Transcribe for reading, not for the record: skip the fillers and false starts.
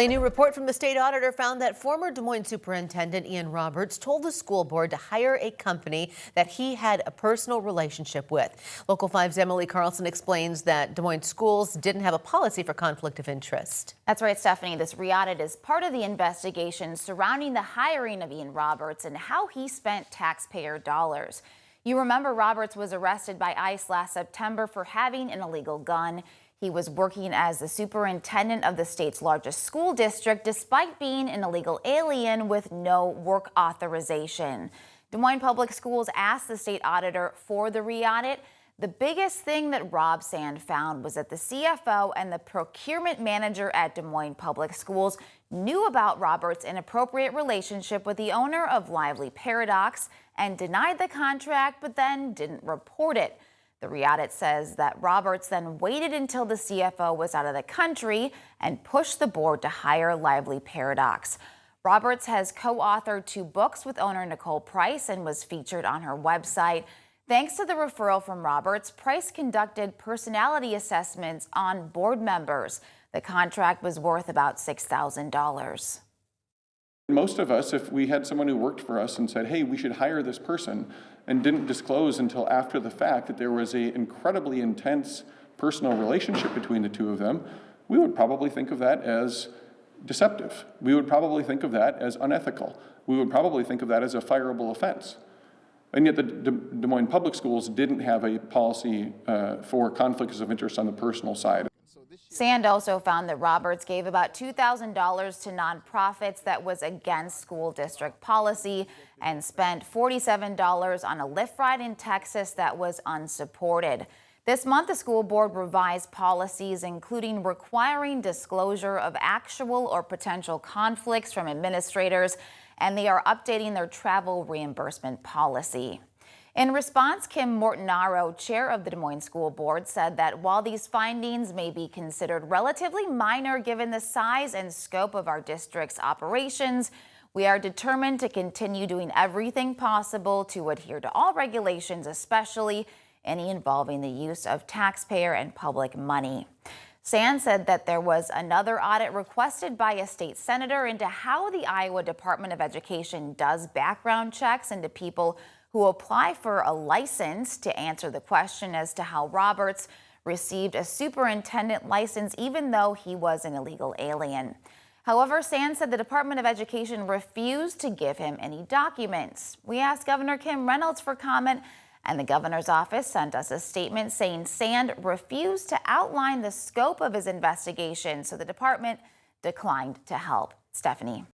A new report from the state auditor found that former Des Moines Superintendent Ian Roberts told the school board to hire a company that he had a personal relationship with. Local 5's Emily Carlson explains that Des Moines schools didn't have a policy for conflict of interest. That's right, Stephanie. This re-audit is part of the investigation surrounding the hiring of Ian Roberts and how he spent taxpayer dollars. You remember Roberts was arrested by ICE last September for having an illegal gun. He was working as the superintendent of the state's largest school district despite being an illegal alien with no work authorization. Des Moines Public Schools asked the state auditor for the re-audit. The biggest thing that Rob Sand found was that the CFO and the procurement manager at Des Moines Public Schools knew about Roberts' inappropriate relationship with the owner of Lively Paradox and denied the contract, but then didn't report it. The re-audit says that Roberts then waited until the CFO was out of the country and pushed the board to hire Lively Paradox. Roberts has co-authored 2 books with owner Nicole Price and was featured on her website. Thanks to the referral from Roberts, Price conducted personality assessments on board members. The contract was worth about $6,000. Most of us, if we had someone who worked for us and said, hey, we should hire this person, and didn't disclose until after the fact that there was an incredibly intense personal relationship between the two of them, we would probably think of that as deceptive. We would probably think of that as unethical. We would probably think of that as a fireable offense. And yet the Des Moines Public Schools didn't have a policy for conflicts of interest on the personal side. Sand also found that Roberts gave about $2,000 to nonprofits that was against school district policy and spent $47 on a Lyft ride in Texas that was unsupported. This month, the school board revised policies, including requiring disclosure of actual or potential conflicts from administrators, and they are updating their travel reimbursement policy. In response, Kim Mortonaro, chair of the Des Moines School Board, said that while these findings may be considered relatively minor given the size and scope of our district's operations, we are determined to continue doing everything possible to adhere to all regulations, especially any involving the use of taxpayer and public money. Sand said that there was another audit requested by a state senator into how the Iowa Department of Education does background checks into people who apply for a license, to answer the question as to how Roberts received a superintendent license even though he was an illegal alien. However, Sand said the Department of Education refused to give him any documents. We asked Governor Kim Reynolds for comment, and the governor's office sent us a statement saying Sand refused to outline the scope of his investigation, so the department declined to help. Stephanie.